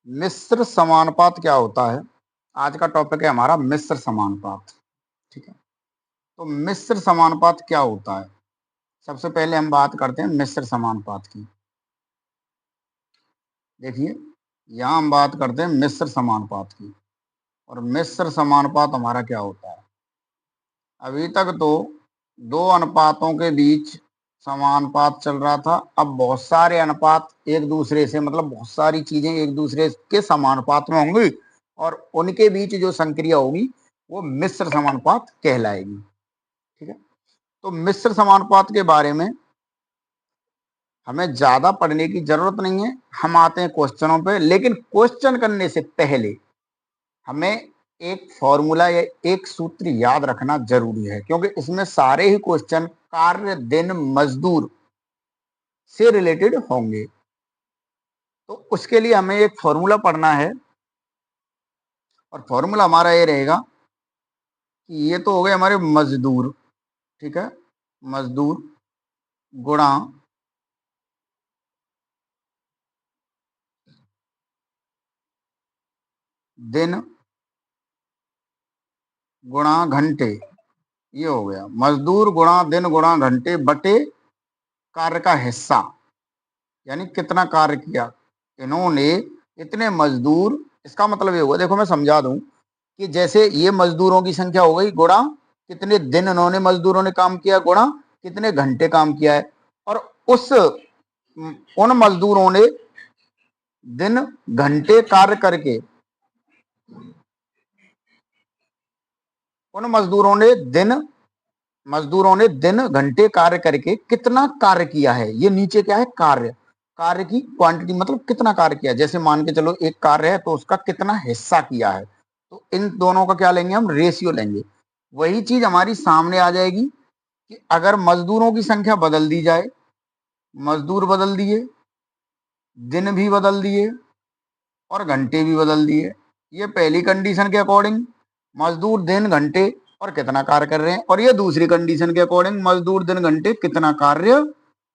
मिश्र समानुपात क्या होता है? आज का टॉपिक है हमारा मिश्र समानुपात। ठीक है, तो मिश्र समानुपात क्या होता है? सबसे पहले हम बात करते हैं मिश्र समानुपात की। देखिए, यहाँ हम बात करते हैं मिश्र समानुपात की। और मिश्र समानुपात हमारा क्या होता है? अभी तक तो दो अनुपातों के बीच समानुपात चल रहा था। अब बहुत सारे अनुपात एक दूसरे से, मतलब बहुत सारी चीजें एक दूसरे के समानुपात में होंगी और उनके बीच जो संक्रिया होगी वो मिश्र समानुपात कहलाएगी। ठीक है, तो मिश्र समानुपात के बारे में हमें ज्यादा पढ़ने की जरूरत नहीं है। हम आते हैं क्वेश्चनों पे, लेकिन क्वेश्चन करने से पहले हमें एक फॉर्मूला या एक सूत्र याद रखना जरूरी है, क्योंकि इसमें सारे ही क्वेश्चन कार्य, दिन, मजदूर से रिलेटेड होंगे। तो उसके लिए हमें एक फॉर्मूला पढ़ना है और फॉर्मूला हमारा ये रहेगा कि ये तो हो गए हमारे मजदूर। ठीक है, मजदूर गुणा दिन गुणा घंटे। ये हो गया मजदूर गुणा दिन गुणा घंटे बटे कार्य का हिस्सा, यानी कितना कार्य किया इन्होंने, इतने मजदूर। इसका मतलब ये हुआ, देखो मैं समझा दूं कि जैसे ये मजदूरों की संख्या हो गई गुणा कितने दिन इन्होंने मजदूरों ने काम किया गुणा कितने घंटे काम किया है। और उस उन मजदूरों ने दिन घंटे कार्य करके, उन मजदूरों ने दिन घंटे कार्य करके कितना कार्य किया है। ये नीचे क्या है? कार्य। कार्य की क्वांटिटी मतलब कितना कार्य किया। जैसे मान के चलो एक कार्य है तो उसका कितना हिस्सा किया है, तो इन दोनों का क्या लेंगे हम? रेशियो लेंगे। वही चीज हमारी सामने आ जाएगी कि अगर मजदूरों की संख्या बदल दी जाए, मजदूर बदल दिए, दिन भी बदल दिए और घंटे भी बदल दिए, ये पहली कंडीशन के अकॉर्डिंग मजदूर दिन घंटे और कितना कार्य कर रहे हैं, और ये दूसरी कंडीशन के अकॉर्डिंग मजदूर दिन घंटे कितना कार्य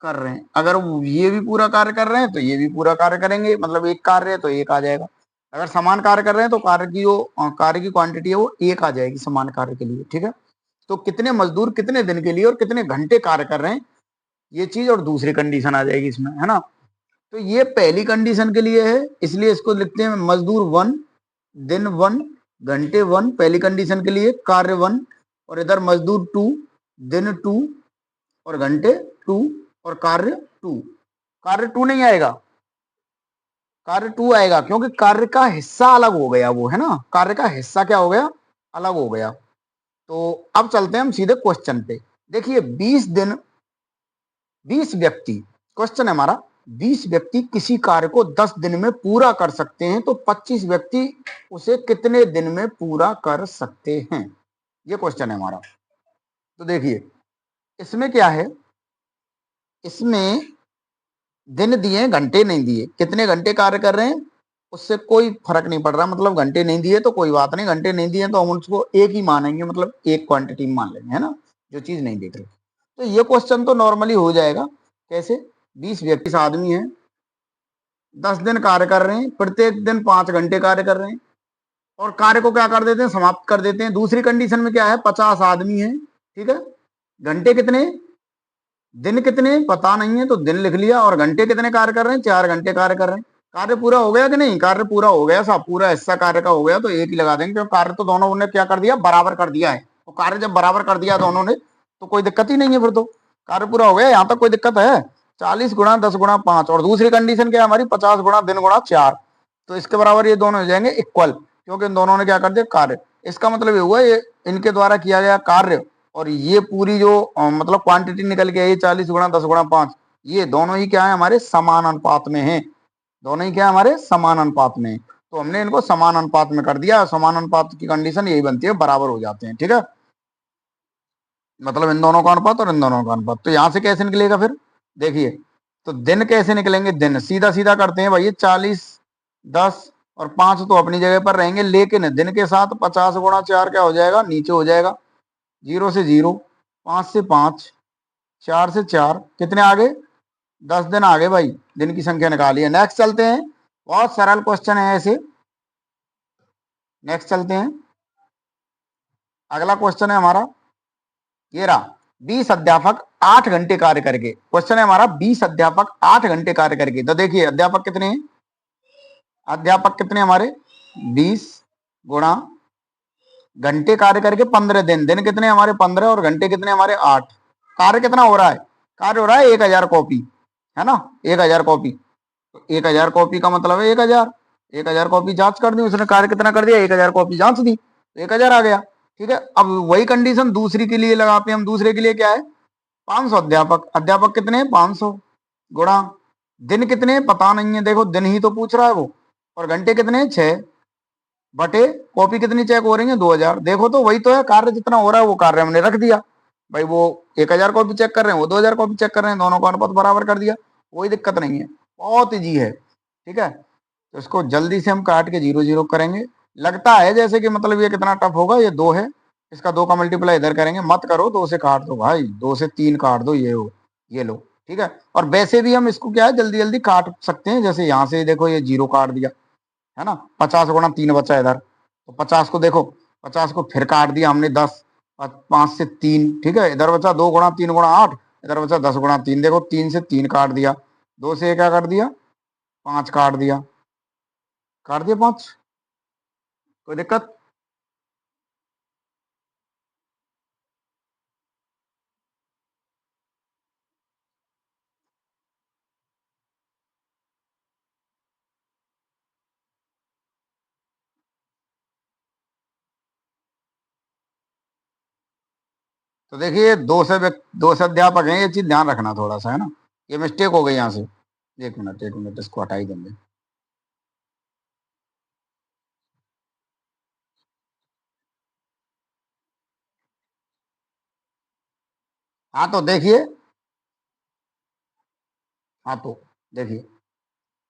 कर रहे हैं। अगर ये भी पूरा कार्य कर रहे हैं तो ये भी पूरा कार्य करेंगे, मतलब एक कार्य है तो एक आ जाएगा। अगर समान कार्य कर रहे हैं तो कार्य की जो कार्य की क्वांटिटी है वो एक आ जाएगी समान कार्य के लिए। ठीक है, तो कितने मजदूर कितने दिन के लिए और कितने घंटे कार्य कर रहे हैं, ये चीज और दूसरी कंडीशन आ जाएगी इसमें, है ना। तो ये पहली कंडीशन के लिए है, इसलिए इसको लिखते हैं मजदूर वन, दिन वन, घंटे वन, पहली कंडीशन के लिए कार्य वन। और इधर मजदूर टू, दिन टू और घंटे टू और कार्य टू। कार्य टू नहीं आएगा, कार्य टू आएगा, क्योंकि कार्य का हिस्सा अलग हो गया वो, है ना। कार्य का हिस्सा क्या हो गया? अलग हो गया। तो अब चलते हैं हम सीधे क्वेश्चन पे। देखिए 20 दिन, 20 व्यक्ति, क्वेश्चन है हमारा, 20 व्यक्ति किसी कार्य को 10 दिन में पूरा कर सकते हैं, तो 25 व्यक्ति उसे कितने दिन में पूरा कर सकते हैं? ये क्वेश्चन है हमारा। तो देखिए इसमें क्या है, इसमें दिन दिए घंटे नहीं दिए, कितने घंटे कार्य कर रहे हैं उससे कोई फर्क नहीं पड़ रहा। मतलब घंटे नहीं दिए तो कोई बात नहीं, घंटे नहीं दिए तो हम उसको एक ही मानेंगे, मतलब एक क्वांटिटी मान लेंगे, है ना, जो चीज नहीं देख रहे। तो ये क्वेश्चन तो नॉर्मली हो जाएगा। कैसे? 20 व्यक्ति आदमी है, 10 दिन कार्य कर रहे हैं, प्रत्येक दिन 5 घंटे कार्य कर रहे हैं और कार्य को क्या कर देते हैं? समाप्त कर देते हैं। दूसरी कंडीशन में क्या है? 50 आदमी है। ठीक है, घंटे कितने, दिन कितने पता नहीं है तो दिन लिख लिया, और घंटे कितने कार्य कर रहे हैं? 4 घंटे कार्य कर रहे हैं। कार्य पूरा हो गया कि नहीं? कार्य पूरा हो गया, सब पूरा हिस्सा कार्य का हो गया, तो एक ही लगा देंगे, क्योंकि कार्य तो दोनों ने क्या कर दिया? बराबर कर दिया है। तो कार्य जब बराबर कर दिया दोनों ने तो कोई दिक्कत ही नहीं है, फिर तो कार्य पूरा हो गया। यहाँ तक कोई दिक्कत है? 40 गुणा 10 गुणा 5, और दूसरी कंडीशन क्या है हमारी? 50 गुणा दिन गुणा 4, तो इसके बराबर ये दोनों हो जाएंगे इक्वल, क्योंकि इन दोनों ने क्या कर दिया? कार्य। इसका मतलब ये हुआ ये इनके द्वारा किया गया कार्य और ये पूरी जो मतलब क्वांटिटी निकल के आई 40 गुणा 10 गुणा 5, ये दोनों ही क्या है? हमारे समान अनुपात में है। दोनों ही क्या है? हमारे समान अनुपात में है। तो हमने इनको समान अनुपात में कर दिया। समान अनुपात की कंडीशन यही बनती है, बराबर हो जाते हैं। ठीक है, मतलब इन दोनों का अनुपात और इन दोनों का अनुपात। तो यहां से कैसे निकलेगा फिर? देखिए, तो दिन कैसे निकलेंगे? दिन सीधा सीधा करते हैं भाई, 40 10 और 5 तो अपनी जगह पर रहेंगे, लेकिन दिन के साथ 50 गुणा 4 क्या हो जाएगा? नीचे हो जाएगा। 0 से 0, 5 से 5, 4 से 4, कितने आ गए? 10 दिन आ गए भाई, दिन की संख्या निकाली है। नेक्स्ट चलते हैं, बहुत सरल क्वेश्चन है ऐसे। नेक्स्ट चलते हैं। अगला क्वेश्चन है हमारा ये रहा, 20 अध्यापक 8 घंटे कार्य करके। क्वेश्चन है हमारा 20 अध्यापक 8 घंटे कार्य करके। तो देखिए अध्यापक कितने हैं, अध्यापक कितने हमारे 20 गुणा घंटे कार्य करके 15 दिन, दिन कितने हमारे 15 और घंटे कितने हमारे 8। कार्य कितना हो रहा है, कार्य हो रहा है 1000 कॉपी, है ना, 1000 कॉपी। तो 1000 कॉपी का मतलब है 1000, 1000 कॉपी जांच कर दी उसने, कार्य कितना कर दिया 1000 कॉपी जांच दी, तो 1000 आ गया। ठीक है, अब वही कंडीशन दूसरी के लिए लगाते हैं हम। दूसरे के लिए क्या है, 500 अध्यापक, अध्यापक कितने 500 गुणा दिन कितने पता नहीं है, देखो दिन ही तो पूछ रहा है वो, और घंटे कितने 6 बटे कॉपी कितनी चेक हो रही है 2000। देखो तो वही तो है, कार्य जितना हो रहा है वो कार्य हमने रख दिया भाई, वो 1000 कॉपी चेक कर रहे हैं, वो 2000 कॉपी चेक कर रहे हैं, दोनों का अनुपात बराबर कर दिया, कोई दिक्कत नहीं है, बहुत ईजी है। ठीक है, तो इसको जल्दी से हम काट के 0 0 करेंगे। लगता है जैसे कि मतलब ये कितना टफ होगा, ये 2 है, इसका 2 का मल्टीप्लाई इधर करेंगे, मत करो 2 से काट दो भाई, 2 से 3 काट दो, ये हो, ये लो। ठीक है, और वैसे भी हम इसको क्या है जल्दी जल्दी काट सकते हैं, जैसे यहाँ से देखो ये 0 काट दिया, है ना, 50 गुणा 3 बचा इधर, तो 50 को देखो, 50 को फिर काट दिया हमने 10, 5 से 3, ठीक है, इधर बचा 2 गुणा 3 गुणा 8, इधर बचा 10 गुणा 3, देखो 3 से 3 काट दिया, 2 से क्या कर दिया 5 काट दिया, काट दिया 5, कोई दिक्कत। तो देखिए 2 से अध्यापक हैं, ये चीज ध्यान रखना थोड़ा सा, है ना, ये मिस्टेक हो गई यहाँ से। एक मिनट एक मिनट, इसको हटा ही देंगे। हाँ तो देखिए, हाँ तो देखिए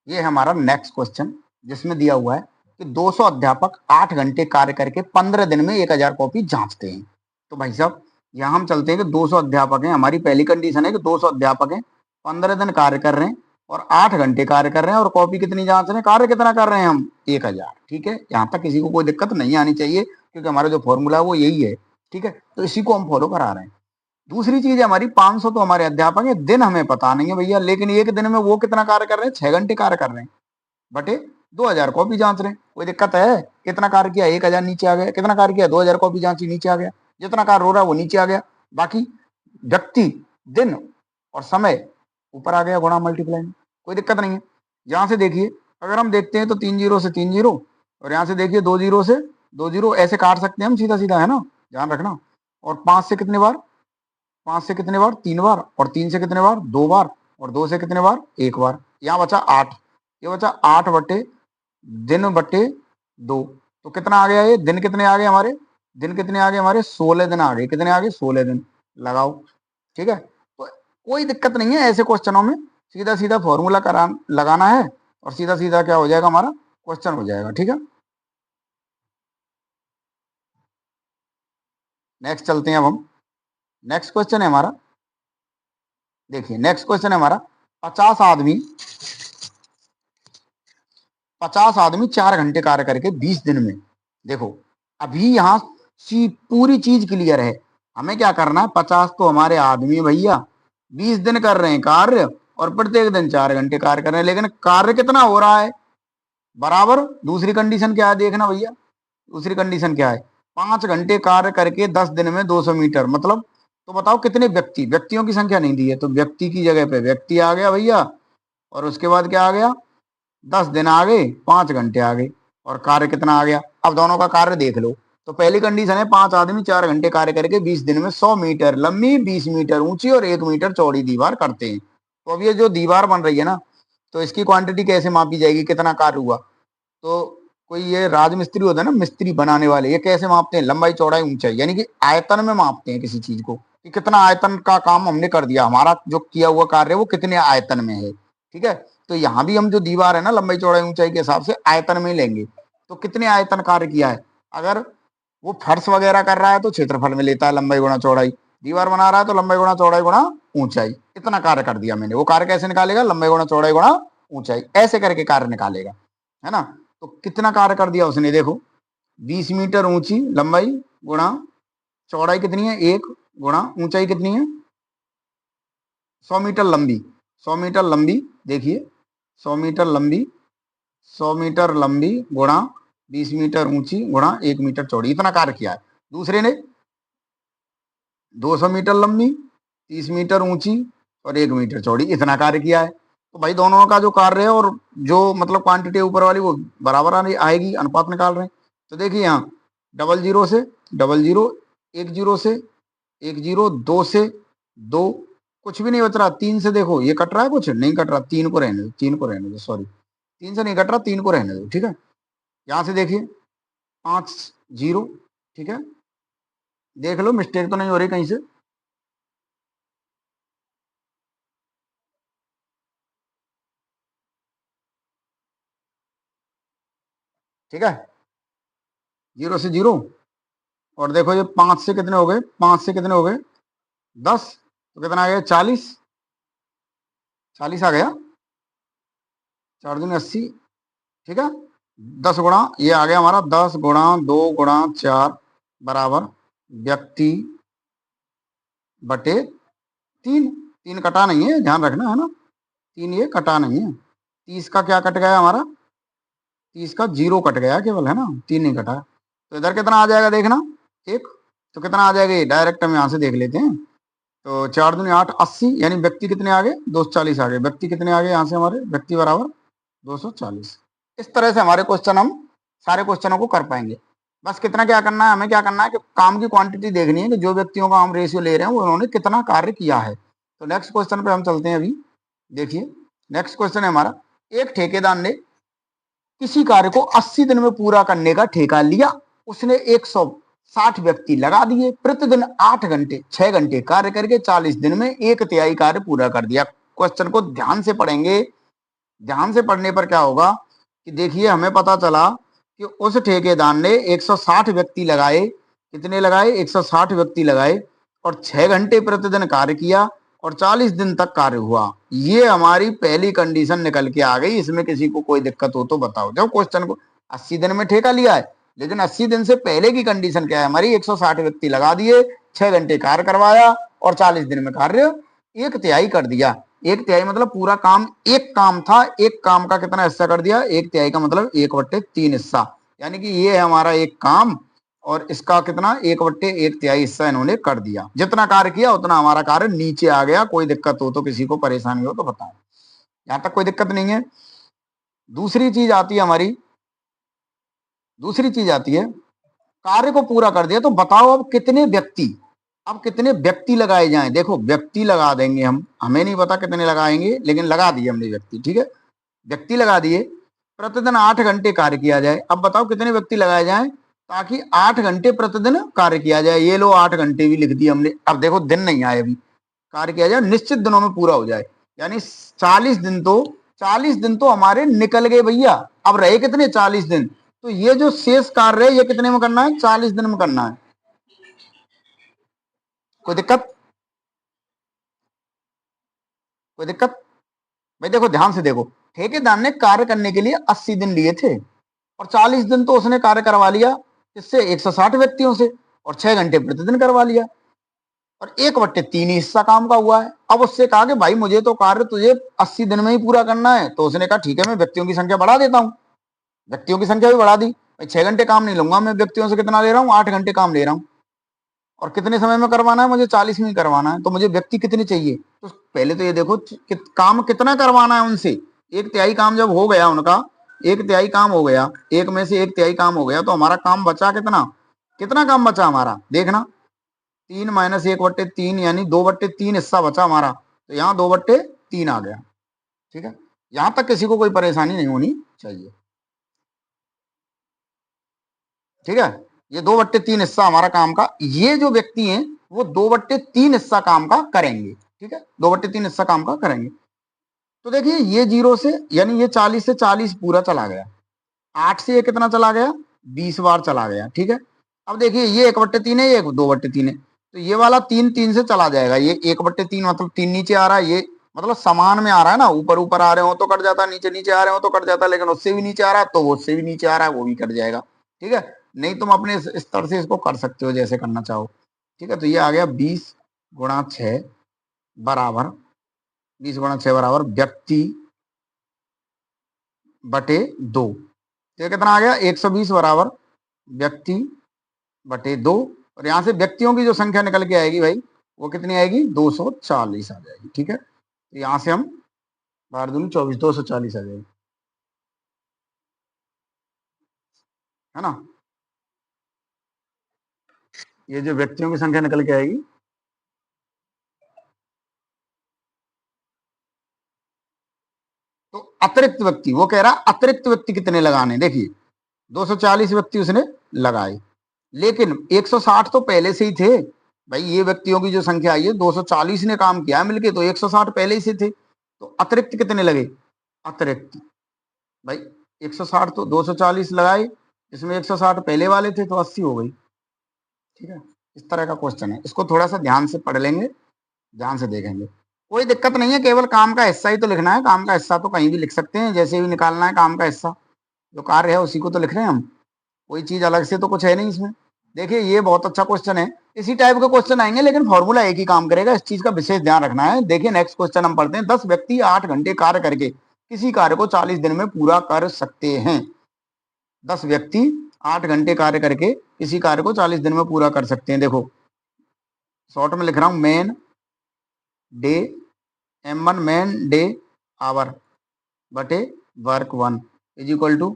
ये है हमारा नेक्स्ट क्वेश्चन, जिसमें दिया हुआ है कि 200 अध्यापक 8 घंटे कार्य करके 15 दिन में 1000 कॉपी जांचते हैं। तो भाई साहब यहाँ हम चलते हैं कि 200 अध्यापक हैं, हमारी पहली कंडीशन है कि 200 अध्यापक हैं, 15 दिन कार्य कर रहे हैं और 8 घंटे कार्य कर रहे हैं, और कॉपी कितनी जांच रहे हैं, कार्य कितना कर रहे हैं हम 1000। ठीक है, यहाँ तक किसी को कोई दिक्कत नहीं आनी चाहिए, क्योंकि हमारा जो फॉर्मूला है वो यही है। ठीक है, तो इसी को हम फॉलो करा रहे हैं। दूसरी चीज है हमारी 500 तो हमारे अध्यापक है, दिन हमें पता नहीं है भैया, लेकिन एक दिन में वो कितना कार्य कर रहे हैं 6 घंटे कार्य कर रहे हैं, बटे 2000 कॉपी जांच रहे हैं। कोई दिक्कत है, कितना कार्य किया 1000 नीचे आ गया, कितना कार्य किया 2000 कॉपी जांची नीचे आ गया, जितना कार्य हो रहा है वो नीचे आ गया, बाकी व्यक्ति दिन और समय ऊपर आ गया गुणा मल्टीप्लाई में, कोई दिक्कत नहीं है। यहाँ से देखिए, अगर हम देखते हैं तो 3 जीरो से 3 जीरो, और यहाँ से देखिए 2 जीरो से 2 जीरो, ऐसे काट सकते हैं हम सीधा सीधा, है ना, ध्यान रखना। और 5 से कितने बार, 5 से कितने बार 3 बार, और 3 से कितने बार 2 बार, और 2 से कितने बार 1 बार, यहाँ बचा 8, ये बचा 8 बटे दिन बटे 2। तो कितना आ गया, ये दिन कितने आ गए हमारे, दिन कितने आ गए हमारे 16 दिन आ गए, कितने आ गए 16 दिन, लगाओ। ठीक है, तो कोई दिक्कत नहीं है ऐसे क्वेश्चनों में, सीधा सीधा फॉर्मूला करा लगाना है, और सीधा सीधा क्या हो जाएगा हमारा क्वेश्चन हो जाएगा। ठीक है, नेक्स्ट चलते हैं अब हम। नेक्स्ट क्वेश्चन है हमारा, देखिए नेक्स्ट क्वेश्चन है हमारा, 50 आदमी 50 आदमी 4 घंटे कार्य करके 20 दिन में, देखो अभी यहाँ पूरी चीज क्लियर है, हमें क्या करना है, 50 तो हमारे आदमी भैया 20 दिन कर रहे हैं कार्य, और प्रत्येक दिन 4 घंटे कार्य कर रहे हैं, लेकिन कार्य कितना हो रहा है बराबर। दूसरी कंडीशन क्या है देखना भैया, दूसरी कंडीशन क्या है, 5 घंटे कार्य करके 10 दिन में 200 मीटर, मतलब तो बताओ कितने व्यक्ति, व्यक्तियों की संख्या नहीं दी है, तो व्यक्ति की जगह पे व्यक्ति आ गया भैया, और उसके बाद क्या आ गया 10 दिन आ गए, 5 घंटे आ गए, और कार्य कितना आ गया। अब दोनों का कार्य देख लो, तो पहली कंडीशन है 5 आदमी 4 घंटे कार्य करके 20 दिन में 100 मीटर लंबी, 20 मीटर ऊंची और 1 मीटर चौड़ी दीवार करते हैं। तो अब ये जो दीवार बन रही है ना, तो इसकी क्वांटिटी कैसे मापी जाएगी, कितना कार्य हुआ। तो कोई ये राजमिस्त्री होता है ना, मिस्त्री बनाने वाले, ये कैसे मापते हैं, लंबाई चौड़ाई ऊंचाई, यानी कि आयतन में मापते हैं किसी चीज को, कि कितना आयतन का काम हमने कर दिया, हमारा जो किया हुआ कार्य है वो कितने आयतन में है। ठीक है, तो यहाँ भी हम जो दीवार है ना लंबाई चौड़ाई ऊंचाई के हिसाब से आयतन में लेंगे, तो कितने आयतन कार्य किया है। अगर वो फर्श वगैरह कर रहा है तो क्षेत्रफल में लेता है लंबाई गुणा चौड़ाई, दीवार बना रहा है तो लंबाई गुणा चौड़ाई गुणा ऊंचाई, इतना कार्य कर दिया मैंने। वो कार्य कैसे निकालेगा, लंबाई गुणा चौड़ाई गुणा ऊंचाई, ऐसे करके कार्य निकालेगा। है ना। तो कितना कार्य कर दिया उसने, देखो 20 मीटर ऊंची लंबाई गुणा चौड़ाई कितनी है 1 गुणा ऊंचाई कितनी है 100 मीटर लंबी, 100 मीटर लंबी, देखिए 100 मीटर लंबी, 100 मीटर लंबी गुणा 20 मीटर ऊंची गुणा 1 मीटर चौड़ी, इतना कार्य किया है। दूसरे ने 200 मीटर लंबी, 30 मीटर ऊंची और 1 मीटर चौड़ी, इतना कार्य किया है। तो भाई दोनों का जो कार्य है और जो मतलब क्वांटिटी ऊपर वाली वो बराबर आएगी, अनुपात निकाल रहे हैं। तो देखिए यहाँ 00 से 00, 10 से 10, 2 से 2, कुछ भी नहीं बच रहा। 3 से देखो ये कट रहा है, कुछ नहीं कट रहा, 3 को रहने दो, 3 को रहने दो, सॉरी 3 से नहीं कट रहा, 3 को रहने दो, ठीक है। यहाँ से देखिए 5 0, ठीक है, देख लो मिस्टेक तो नहीं हो रही कहीं से। ठीक है, 0 से 0 और देखो ये 5 से कितने हो गए, 5 से कितने हो गए 10, तो कितना आ गया 40, 40 आ गया, 4 दूनी 80, ठीक है। 10 गुणा ये आ गया हमारा 10 गुणा 2 गुणा 4 बराबर व्यक्ति बटे 3, 3 कटा नहीं है, ध्यान रखना है ना, 3 ये कटा नहीं है। 30 का क्या कट गया हमारा, 30 का 0 कट गया केवल, है ना, 3 नहीं कटा। तो इधर कितना आ जाएगा देखना 1, तो कितना आ जाएगा ये डायरेक्ट हम यहाँ से देख लेते हैं। तो 4 दूनी 8, 80, यानी व्यक्ति कितने आ गए 240 आ गए, व्यक्ति कितने आ गए यहाँ से हमारे, व्यक्ति बराबर 240। इस तरह से हमारे क्वेश्चन हम सारे क्वेश्चनों को कर पाएंगे। बस कितना क्या करना है, हमें क्या करना है कि काम की क्वांटिटी देखनी है कि जो व्यक्तियों का हम रेशियो ले रहे हैं वो उन्होंने कितना कार्य किया है। तो नेक्स्ट क्वेश्चन पे हम चलते हैं। अभी देखिए नेक्स्ट क्वेश्चन है हमारा, एक ठेकेदार ने किसी कार्य को 80 दिन में पूरा करने का ठेका लिया। उसने 160 व्यक्ति लगा दिए, प्रतिदिन 8 घंटे 6 घंटे कार्य करके 40 दिन में 1/3 कार्य पूरा कर दिया। क्वेश्चन को ध्यान से पढ़ेंगे, ध्यान से पढ़ने पर क्या होगा कि देखिए हमें पता चला कि उस ठेकेदार ने 160 व्यक्ति लगाए, कितने लगाए 160 व्यक्ति लगाए और 6 घंटे प्रतिदिन कार्य किया और 40 दिन तक कार्य हुआ। ये हमारी पहली कंडीशन निकल के आ गई। इसमें किसी को कोई दिक्कत हो तो बताओ। जब क्वेश्चन को 80 दिन में ठेका लिया है, लेकिन 80 दिन से पहले की कंडीशन क्या है हमारी, 160 व्यक्ति लगा दिए, 6 घंटे कार्य करवाया और 40 दिन में कार्य 1/3 कर दिया। 1/3 मतलब पूरा काम, एक काम था, एक काम का कितना हिस्सा कर दिया, 1/3 का मतलब 1/3 हिस्सा, यानी कि ये है हमारा एक काम और इसका कितना 1/1/3 हिस्सा इन्होंने कर दिया। जितना कार्य किया उतना हमारा कार्य नीचे आ गया। कोई दिक्कत हो तो, किसी को परेशानी हो तो बताएं, यहां तक कोई दिक्कत नहीं है। दूसरी चीज आती है हमारी, दूसरी चीज आती है कार्य को पूरा कर दिया तो बताओ अब कितने व्यक्ति, अब कितने व्यक्ति लगाए जाएं। देखो व्यक्ति लगा देंगे हम, हमें नहीं पता कितने लगाएंगे लेकिन लगा दिए हमने व्यक्ति, ठीक है, व्यक्ति लगा दिए। प्रतिदिन 8 घंटे कार्य किया जाए। अब बताओ कितने व्यक्ति लगाए जाएं ताकि 8 घंटे प्रतिदिन कार्य किया जाए। ये लो 8 घंटे भी लिख दिए हमने। अब देखो दिन नहीं आए, अभी कार्य किया जाए निश्चित दिनों में पूरा हो जाए, यानी 40 दिन तो 40 दिन तो हमारे निकल गए भैया। अब रहे कितने 40 दिन, तो ये जो शेष कार्य है ये कितने में करना है 40 दिन में करना है। कोई दिक्कत, कोई दिक्कत भाई देखो ध्यान से देखो, ठेकेदार ने कार्य करने के लिए 80 दिन लिए थे और 40 दिन तो उसने कार्य करवा लिया इससे 160 व्यक्तियों से और 6 घंटे प्रतिदिन करवा लिया और 1/3 हिस्सा काम का हुआ है। अब उससे कहा कि भाई मुझे तो कार्य तुझे 80 दिन में ही पूरा करना है, तो उसने कहा ठीक है मैं व्यक्तियों की संख्या बढ़ा देता हूँ। व्यक्तियों की संख्या भी बढ़ा दी, भाई 6 घंटे काम नहीं लूंगा मैं, व्यक्तियों से कितना ले रहा हूँ 8 घंटे काम ले रहा हूँ और कितने समय में करवाना है मुझे 40 में ही करवाना है, तो मुझे व्यक्ति कितने चाहिए। तो पहले तो ये देखो काम कितना करवाना है उनसे। 1/3 काम जब हो गया उनका, 1/3 काम हो गया, एक में से 1/3 काम हो गया तो हमारा काम बचा कितना, कितना काम बचा हमारा देखना 3 माइनस 1/3 यानी 2/3 हिस्सा बचा हमारा, तो यहाँ 2/3 आ गया। ठीक है, यहां तक किसी को कोई परेशानी नहीं होनी चाहिए। ठीक है, ये 2/3 हिस्सा हमारा काम का, ये जो व्यक्ति हैं वो 2/3 हिस्सा काम का करेंगे। ठीक है, 2/3 हिस्सा काम का करेंगे। तो देखिए ये 0 से यानी ये 40 से 40 पूरा चला गया, 8 से ये कितना चला गया 20 बार चला गया। ठीक है, अब देखिए ये 1/3 है, ये 2/3 है, तो ये वाला 3 3 से चला जाएगा, ये 1/3 मतलब 3 नीचे आ रहा है, ये मतलब समान में आ रहा है ना, ऊपर ऊपर आ रहे हो तो कट जाता, नीचे नीचे आ रहे हो तो कट जाता, लेकिन उससे भी नीचे आ रहा है तो वो उससे भी नीचे आ रहा है, वो भी कट जाएगा। ठीक है, नहीं तुम अपने स्तर से इसको कर सकते हो जैसे करना चाहो। ठीक है, तो ये आ गया 20 × 6 बराबर 20 × 6 बराबर व्यक्ति बटे 2। तो ये कितना आ गया 120 बराबर व्यक्ति बटे 2। और यहां से व्यक्तियों की जो संख्या निकल के आएगी भाई वो कितनी आएगी 240 आ जाएगी। ठीक है, तो यहां से हम 12×24 240 आ जाएगी, है ना। ये जो व्यक्तियों की संख्या निकल के आएगी, तो अतिरिक्त व्यक्ति, वो कह रहा अतिरिक्त व्यक्ति कितने लगाने, देखिए 240 व्यक्ति उसने लगाए, लेकिन 160 तो पहले से ही थे भाई। ये व्यक्तियों की जो संख्या आई है 240 ने काम किया है मिलके, तो 160 पहले ही से थे, तो अतिरिक्त कितने लगे, अतिरिक्त भाई 160 तो 240 लगाए, इसमें 160 पहले वाले थे तो 80 हो गई। ठीक है, इस तरह का क्वेश्चन है, इसको थोड़ा सा ध्यान से पढ़ लेंगे, ध्यान से देखेंगे, कोई दिक्कत नहीं है, केवल काम का हिस्सा ही तो लिखना है। काम का हिस्सा तो कहीं भी लिख सकते हैं, जैसे भी निकालना है काम का हिस्सा, जो कार्य है उसी को तो लिख रहे हैं हम, कोई चीज अलग से तो कुछ है नहीं इसमें। देखिए ये बहुत अच्छा क्वेश्चन है, इसी टाइप के क्वेश्चन आएंगे लेकिन फॉर्मूला एक ही काम करेगा, इस चीज का विशेष ध्यान रखना है। देखिए नेक्स्ट क्वेश्चन हम पढ़ते हैं, 10 व्यक्ति 8 घंटे कार्य करके किसी कार्य को 40 दिन में पूरा कर सकते हैं। 10 व्यक्ति 8 घंटे कार्य करके किसी कार्य को 40 दिन में पूरा कर सकते हैं। देखो शॉर्ट में लिख रहा हूं, man day M1 man day hour बटे work 1 is equal to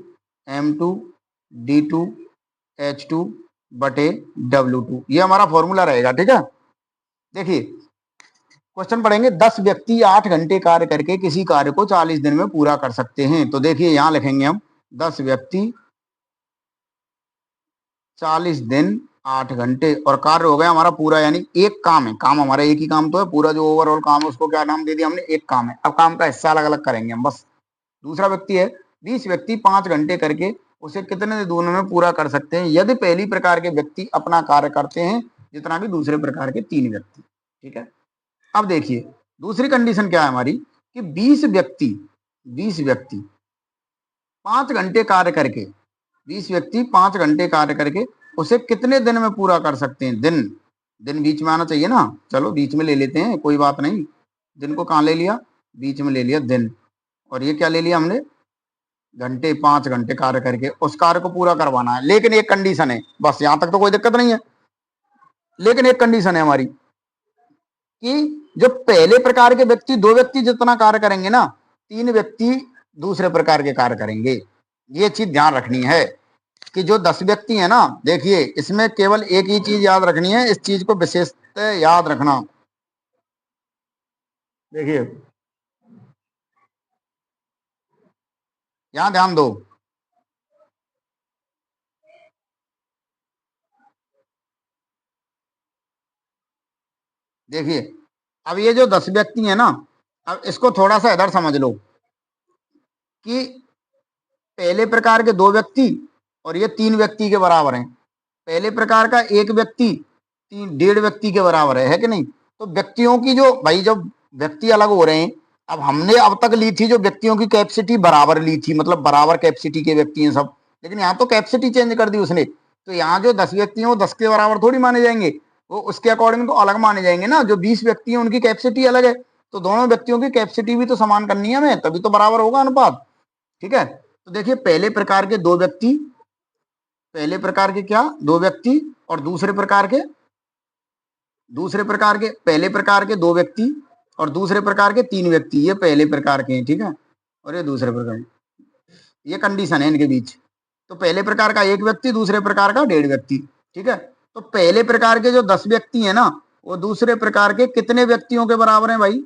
M2 D2 H2 बटे W2, ये हमारा फॉर्मूला रहेगा। ठीक है, देखिए क्वेश्चन पढ़ेंगे, 10 व्यक्ति 8 घंटे कार्य करके किसी कार्य को 40 दिन में पूरा कर सकते हैं। तो देखिए यहां लिखेंगे हम 10 व्यक्ति 40 दिन 8 घंटे, और कार्य हो गया हमारा पूरा, यानी एक काम है, काम हमारा एक ही काम तो है, पूरा जो ओवरऑल काम है उसको क्या नाम दे दिया हमने, एक काम है। अब काम का हिस्सा अलग अलग करेंगे हम बस। दूसरा व्यक्ति है 20 व्यक्ति 5 घंटे करके उसे कितने दिनों में पूरा कर सकते हैं यदि पहली प्रकार के व्यक्ति अपना कार्य करते हैं जितना कि दूसरे प्रकार के 3 व्यक्ति। ठीक है, अब देखिए दूसरी कंडीशन क्या है हमारी कि 20 व्यक्ति 5 घंटे कार्य करके, 20 व्यक्ति 5 घंटे कार्य करके उसे कितने दिन में पूरा कर सकते हैं। दिन, दिन बीच में आना चाहिए ना, चलो बीच में ले लेते हैं, कोई बात नहीं। दिन को कहाँ ले लिया, बीच में ले लिया दिन, और ये क्या ले लिया हमने, घंटे, 5 घंटे कार्य करके उस कार्य को पूरा करवाना है। लेकिन एक कंडीशन है, बस यहां तक तो कोई दिक्कत नहीं है, लेकिन एक कंडीशन है हमारी कि जो पहले प्रकार के व्यक्ति 2 व्यक्ति जितना कार्य करेंगे ना, 3 व्यक्ति दूसरे प्रकार के कार्य करेंगे। ये चीज ध्यान रखनी है कि जो 10 व्यक्ति है ना, देखिए इसमें केवल एक ही चीज याद रखनी है, इस चीज को विशेषतः याद रखना। देखिए यहां ध्यान दो, देखिए अब ये जो 10 व्यक्ति है ना, अब इसको थोड़ा सा इधर समझ लो कि पहले प्रकार के 2 व्यक्ति और ये 3 व्यक्ति के बराबर हैं। पहले प्रकार का एक व्यक्ति 1.5 व्यक्ति के बराबर है कि नहीं। तो व्यक्तियों की जो भाई जब व्यक्ति अलग हो रहे हैं, अब हमने अब तक ली थी जो व्यक्तियों की कैपेसिटी बराबर ली थी, मतलब बराबर कैपेसिटी के व्यक्ति हैं सब, लेकिन यहाँ तो कैपेसिटी चेंज कर दी उसने, तो यहाँ जो 10 व्यक्ति हैं वो 10 के बराबर थोड़ी माने जाएंगे, वो उसके अकॉर्डिंग तो अलग माने जाएंगे ना। जो 20 व्यक्ति हैं उनकी कैपेसिटी अलग है, तो दोनों व्यक्तियों की कैपेसिटी भी तो समान करनी है हमें, तभी तो बराबर होगा अनुपात। ठीक है, तो देखिए पहले प्रकार के 2 व्यक्ति, पहले प्रकार के क्या 2 व्यक्ति, और दूसरे प्रकार के पहले प्रकार के 2 व्यक्ति और दूसरे प्रकार के 3 व्यक्ति, ये पहले प्रकार के हैं। ठीक है, और ये दूसरे प्रकार, ये कंडीशन है इनके बीच। तो पहले प्रकार का एक व्यक्ति, दूसरे प्रकार का 1.5 व्यक्ति। ठीक है, तो पहले प्रकार के जो 10 व्यक्ति हैं ना, वो दूसरे प्रकार के कितने व्यक्तियों के बराबर हैं भाई,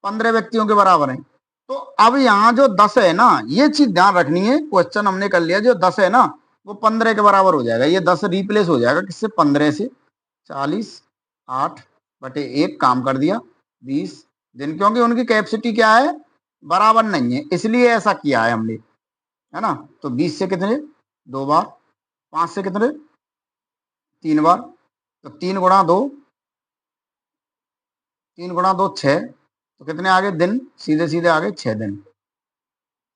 15 व्यक्तियों के बराबर हैं। तो अब यहाँ जो 10 है ना, ये चीज ध्यान रखनी है, क्वेश्चन हमने कर लिया, जो 10 है ना वो 15 के बराबर हो जाएगा, ये 10 रिप्लेस हो जाएगा किससे, 15 से। 40 8 बटे 1 काम कर दिया 20 दिन, क्योंकि उनकी कैपेसिटी क्या है, बराबर नहीं है, इसलिए ऐसा किया है हमने, है ना। तो 20 से कितने 2 बार, 5 से कितने 3 बार, तो 3 गुणा 2 6, तो कितने आ गए दिन, सीधे सीधे आ गए 6 दिन।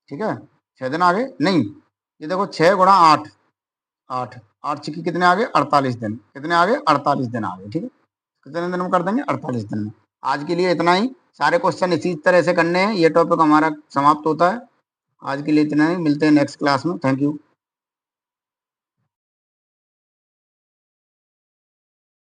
ठीक है, 6 दिन आ गए नहीं, ये देखो 6 गुणा 8, 8 8 छिक्के कितने आ गए 48 दिन, कितने आ गए 48 दिन आ गए। ठीक है, कितने दिन में कर देंगे 48 दिन में। आज के लिए इतना ही, सारे क्वेश्चन इसी तरह से करने हैं। ये टॉपिक हमारा समाप्त होता है। आज के लिए इतना ही, मिलते हैं नेक्स्ट क्लास में। Thank you.